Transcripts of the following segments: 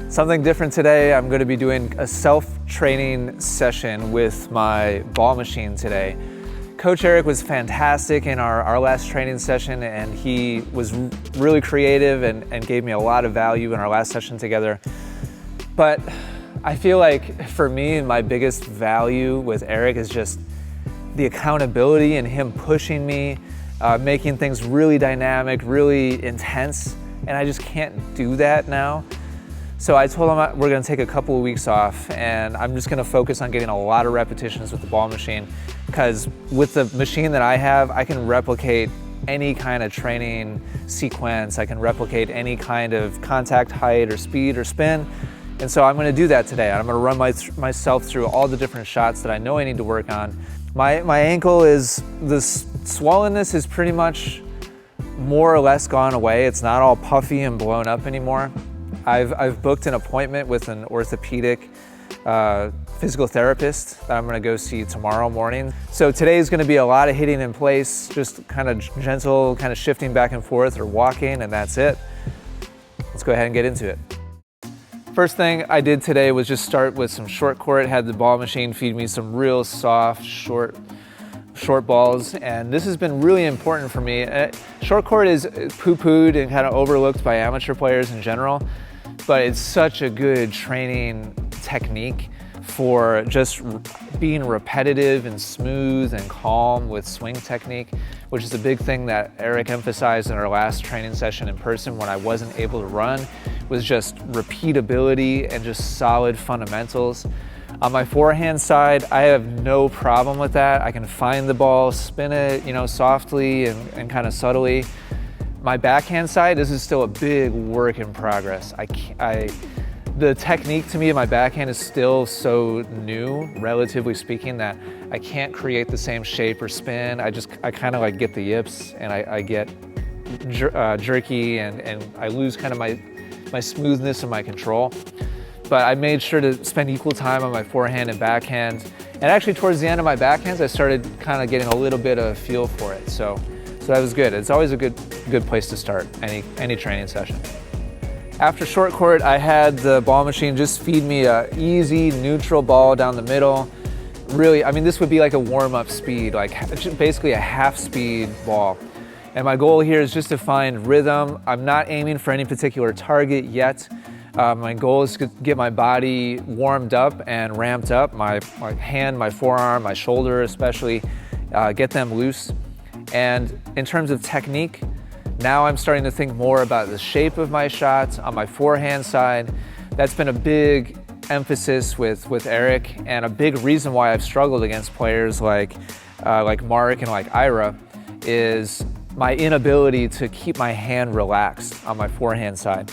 Something different today, I'm going to be doing a self-training session with my ball machine today. Coach Eric was fantastic in our last training session, and he was really creative and gave me a lot of value in our last session together. But I feel like for me, my biggest value with Eric is just the accountability and him pushing me, making things really dynamic, really intense, and I just can't do that now. So I told him we're gonna take a couple of weeks off, and I'm just gonna focus on getting a lot of repetitions with the ball machine, because with the machine that I have, I can replicate any kind of training sequence. I can replicate any kind of contact height or speed or spin. And so I'm gonna do that today. I'm gonna run myself through all the different shots that I know I need to work on. My ankle is, the swollenness is pretty much more or less gone away. It's not all puffy and blown up anymore. I've booked an appointment with an orthopedic physical therapist that I'm gonna go see tomorrow morning. So today is gonna be a lot of hitting in place, just kind of gentle, kind of shifting back and forth or walking, and that's it. Let's go ahead and get into it. First thing I did today was just start with some short court, had the ball machine feed me some real soft, short balls, and this has been really important for me. Short court is poo-pooed and kind of overlooked by amateur players in general, but it's such a good training technique for just being repetitive and smooth and calm with swing technique, which is a big thing that Eric emphasized in our last training session in person when I wasn't able to run, was just repeatability and just solid fundamentals. On my forehand side, I have no problem with that. I can find the ball, spin it, softly and kind of subtly. My backhand side, this is still a big work in progress. The technique to me of my backhand is still so new, relatively speaking, that I can't create the same shape or spin. I kind of like get the yips, and I get jerky, and I lose kind of my smoothness and my control. But I made sure to spend equal time on my forehand and backhand. And actually towards the end of my backhands, I started kind of getting a little bit of a feel for it. So that was good. It's always a good place to start any training session. After short court, I had the ball machine just feed me a easy, neutral ball down the middle. Really, I mean, this would be like a warm-up speed, like basically a half-speed ball. And my goal here is just to find rhythm. I'm not aiming for any particular target yet. My goal is to get my body warmed up and ramped up, my hand, my forearm, my shoulder especially, get them loose. And in terms of technique, now I'm starting to think more about the shape of my shots on my forehand side. That's been a big emphasis with Eric, and a big reason why I've struggled against players like Mark and like Ira is my inability to keep my hand relaxed on my forehand side.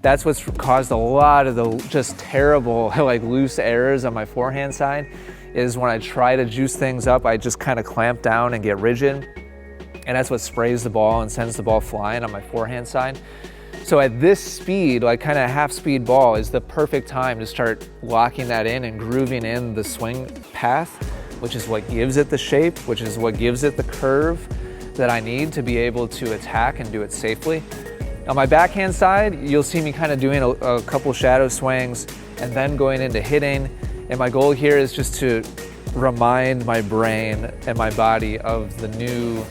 That's what's caused a lot of the just terrible loose errors on my forehand side, is when I try to juice things up, I just kind of clamp down and get rigid. And that's what sprays the ball and sends the ball flying on my forehand side. So at this speed, kind of half-speed ball is the perfect time to start locking that in and grooving in the swing path, which is what gives it the shape, which is what gives it the curve that I need to be able to attack and do it safely. On my backhand side, you'll see me kind of doing a couple shadow swings and then going into hitting. And my goal here is just to remind my brain and my body of the new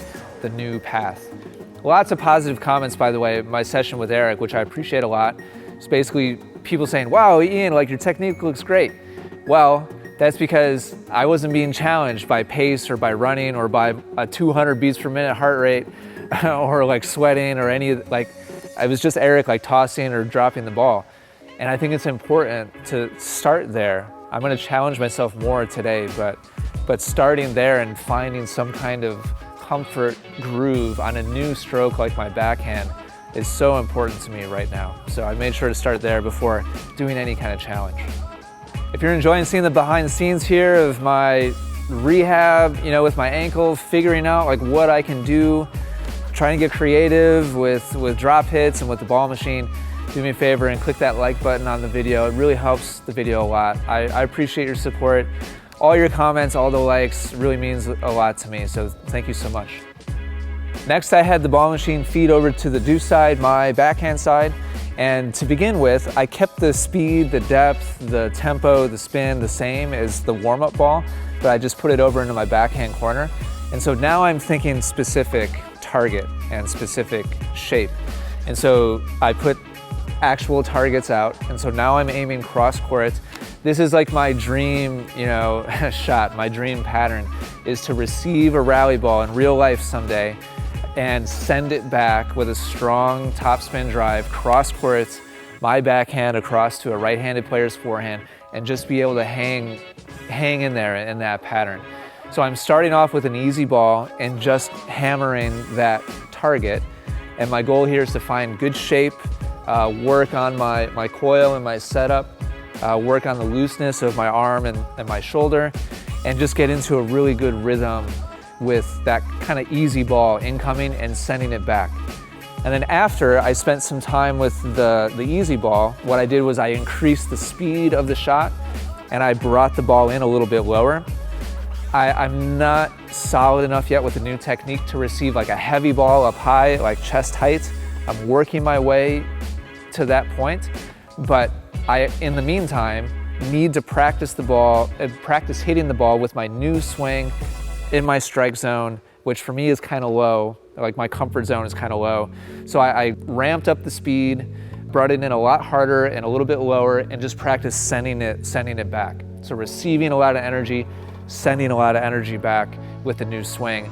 path. Lots of positive comments, by the way, my session with Eric, which I appreciate a lot. It's basically people saying, wow, Ian, your technique looks great. Well, that's because I wasn't being challenged by pace or by running or by a 200 beats per minute heart rate or sweating or I was just Eric tossing or dropping the ball. And I think it's important to start there. I'm gonna challenge myself more today, but starting there and finding some kind of comfort groove on a new stroke like my backhand is so important to me right now. So I made sure to start there before doing any kind of challenge. If you're enjoying seeing the behind the scenes here of my rehab, with my ankle, figuring out what I can do, trying to get creative with drop hits and with the ball machine, do me a favor and click that like button on the video. It really helps the video a lot. I appreciate your support. All your comments, all the likes really means a lot to me, so thank you so much. Next, I had the ball machine feed over to the deuce side, my backhand side, And to begin with, I kept the speed, the depth, the tempo, the spin the same as the warm-up ball, but I just put it over into my backhand corner. And so now I'm thinking specific target and specific shape. And so I put actual targets out, and so now I'm aiming cross court. This is like my dream, shot, my dream pattern is to receive a rally ball in real life someday and send it back with a strong topspin drive, cross court, my backhand across to a right-handed player's forehand, and just be able to hang in there in that pattern. So I'm starting off with an easy ball and just hammering that target. And my goal here is to find good shape, work on my coil and my setup, work on the looseness of my arm and my shoulder, and just get into a really good rhythm with that kind of easy ball incoming and sending it back. And then after I spent some time with the easy ball, what I did was I increased the speed of the shot and I brought the ball in a little bit lower. I'm not solid enough yet with the new technique to receive like a heavy ball up high, like chest height. I'm working my way to that point, but I, in the meantime, need to practice the ball, practice hitting the ball with my new swing in my strike zone, which for me is kind of low, like my comfort zone is kind of low. So I ramped up the speed, brought it in a lot harder and a little bit lower, and just practiced sending it back. So receiving a lot of energy, sending a lot of energy back with the new swing.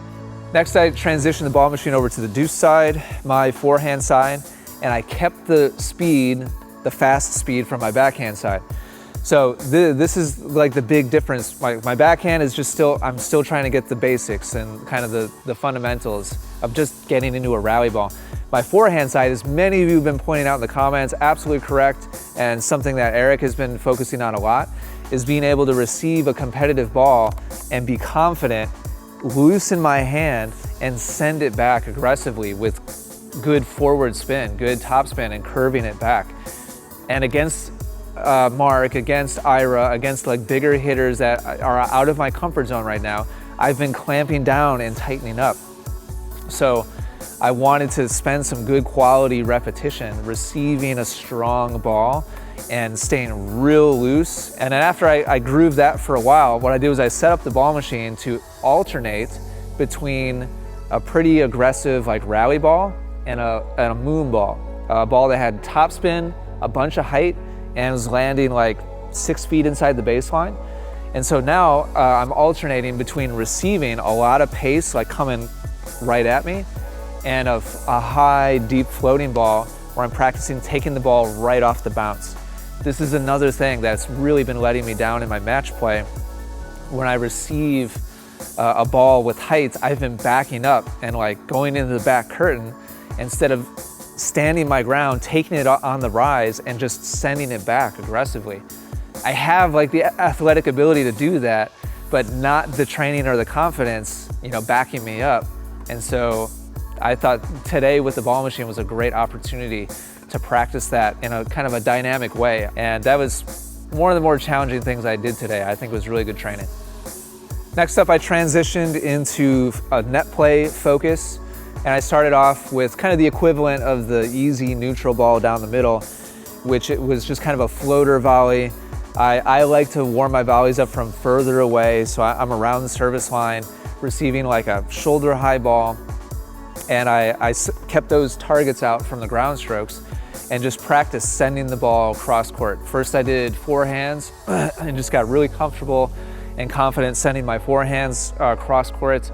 Next, I transitioned the ball machine over to the deuce side, my forehand side, and I kept the speed, the fast speed from my backhand side. So this is like the big difference. My backhand is just I'm still trying to get the basics and kind of the fundamentals of just getting into a rally ball. My forehand side, as many of you have been pointing out in the comments, absolutely correct, and something that Eric has been focusing on a lot, is being able to receive a competitive ball and be confident, loosen my hand, and send it back aggressively with good forward spin, good top spin, and curving it back. And against Mark, against Ira, against like bigger hitters that are out of my comfort zone right now, I've been clamping down and tightening up. So I wanted to spend some good quality repetition receiving a strong ball and staying real loose. And then after I grooved that for a while, what I did was I set up the ball machine to alternate between a pretty aggressive like rally ball and a moon ball, a ball that had top spin, a bunch of height, and was landing like 6 feet inside the baseline. And so now I'm alternating between receiving a lot of pace, like coming right at me, and a high, deep floating ball where I'm practicing taking the ball right off the bounce. This is another thing that's really been letting me down in my match play. When I receive a ball with height, I've been backing up and like going into the back curtain instead of standing my ground, taking it on the rise and just sending it back aggressively. I have like the athletic ability to do that, but not the training or the confidence, backing me up. And so I thought today with the ball machine was a great opportunity to practice that in a kind of a dynamic way. And that was one of the more challenging things I did today. I think it was really good training. Next up, I transitioned into a net play focus. And I started off with kind of the equivalent of the easy neutral ball down the middle, which it was just kind of a floater volley. I like to warm my volleys up from further away, so I'm around the service line, receiving like a shoulder high ball. And I kept those targets out from the ground strokes and just practiced sending the ball cross court. First I did forehands and just got really comfortable and confident sending my forehands cross court.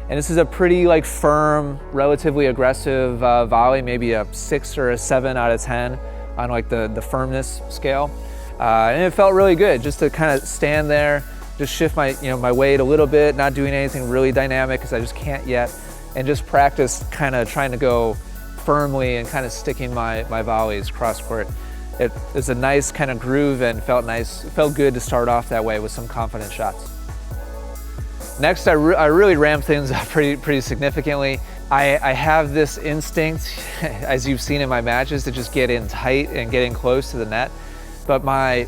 And this is a pretty like firm, relatively aggressive volley, maybe a 6 or a 7 out of 10 on like the firmness scale. And it felt really good just to kind of stand there, just shift my, my weight a little bit, not doing anything really dynamic because I just can't yet, and just practice kind of trying to go firmly and kind of sticking my volleys cross court. It was a nice kind of groove and felt nice. It felt good to start off that way with some confident shots. Next, I really ramped things up pretty significantly. I have this instinct, as you've seen in my matches, to just get in tight and get in close to the net. But my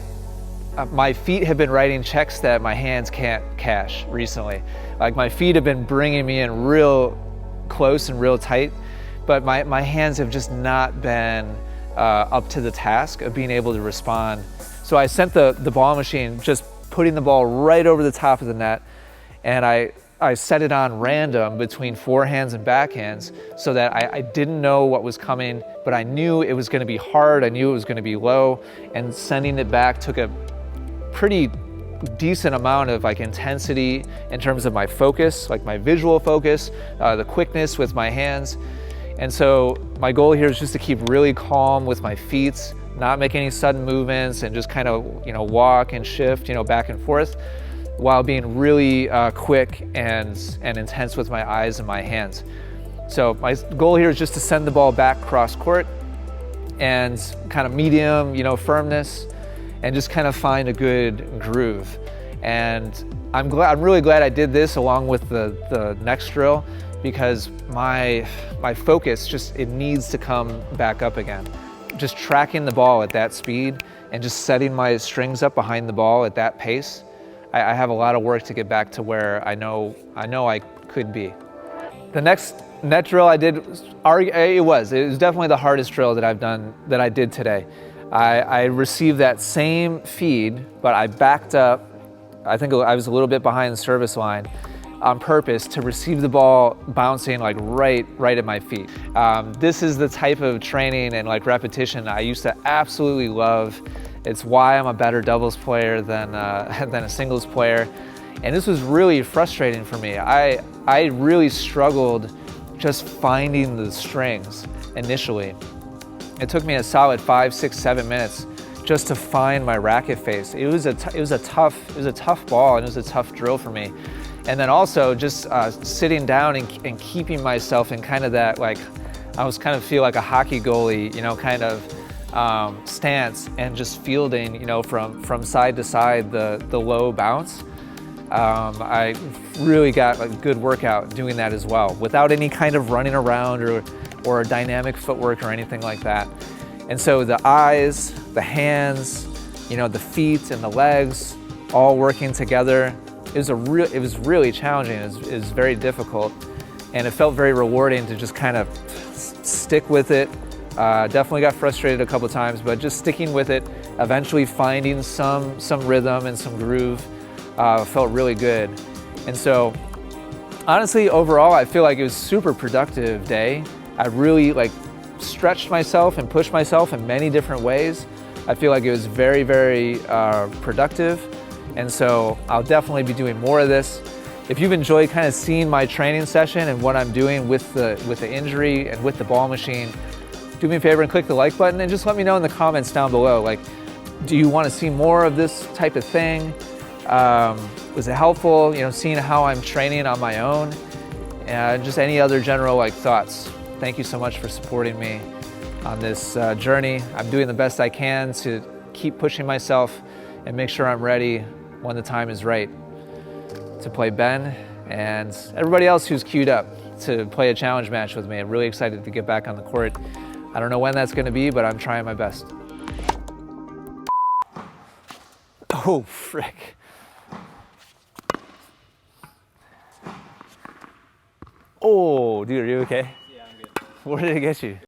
feet have been writing checks that my hands can't cash recently. Like my feet have been bringing me in real close and real tight, but my hands have just not been up to the task of being able to respond. So I sent the ball machine, just putting the ball right over the top of the net, and I set it on random between forehands and backhands so that I didn't know what was coming, but I knew it was going to be hard, I knew it was going to be low, and sending it back took a pretty decent amount of like intensity in terms of my focus, like my visual focus, the quickness with my hands. And so my goal here is just to keep really calm with my feet, not make any sudden movements, and just kind of, you know, walk and shift, you know, back and forth, while being really quick and intense with my eyes and my hands. So my goal here is just to send the ball back cross court and kind of medium, you know, firmness, and just kind of find a good groove. And I'm really glad I did this along with the next drill, because my focus just, it needs to come back up again. Just tracking the ball at that speed and just setting my strings up behind the ball at that pace, I have a lot of work to get back to where I know I could be. The next net drill I did, it was definitely the hardest drill that I did today. I received that same feed, but I backed up. I think I was a little bit behind the service line on purpose to receive the ball bouncing like right at my feet. This is the type of training and like repetition I used to absolutely love. It's why I'm a better doubles player than a singles player. And this was really frustrating for me. I really struggled just finding the strings initially. It took me a solid 5, 6, 7 minutes just to find my racket face. It was a tough ball, and it was a tough drill for me. And then also just sitting down and keeping myself in kind of that, like, I was kind of feel like a hockey goalie, you know, kind of stance, and just fielding, you know, from side to side the low bounce. I really got a good workout doing that as well, without any kind of running around or dynamic footwork or anything like that. And so the eyes, the hands, you know, the feet and the legs all working together, it was really challenging. It was very difficult, and it felt very rewarding to just kind of stick with it. Definitely got frustrated a couple of times, but just sticking with it, eventually finding some rhythm and some groove, felt really good. And so honestly, overall, I feel like it was a super productive day. I really like stretched myself and pushed myself in many different ways. I feel like it was very, very productive. And so I'll definitely be doing more of this. If you've enjoyed kind of seeing my training session and what I'm doing with the injury and with the ball machine, do me a favor and click the like button, and just let me know in the comments down below. Like, do you want to see more of this type of thing? Was it helpful, you know, seeing how I'm training on my own? And just any other general like thoughts. Thank you so much for supporting me on this journey. I'm doing the best I can to keep pushing myself and make sure I'm ready when the time is right to play Ben and everybody else who's queued up to play a challenge match with me. I'm really excited to get back on the court. I don't know when that's going to be, but I'm trying my best. Oh, frick. Oh, dude, are you okay? Yeah, I'm good. Where did it get you?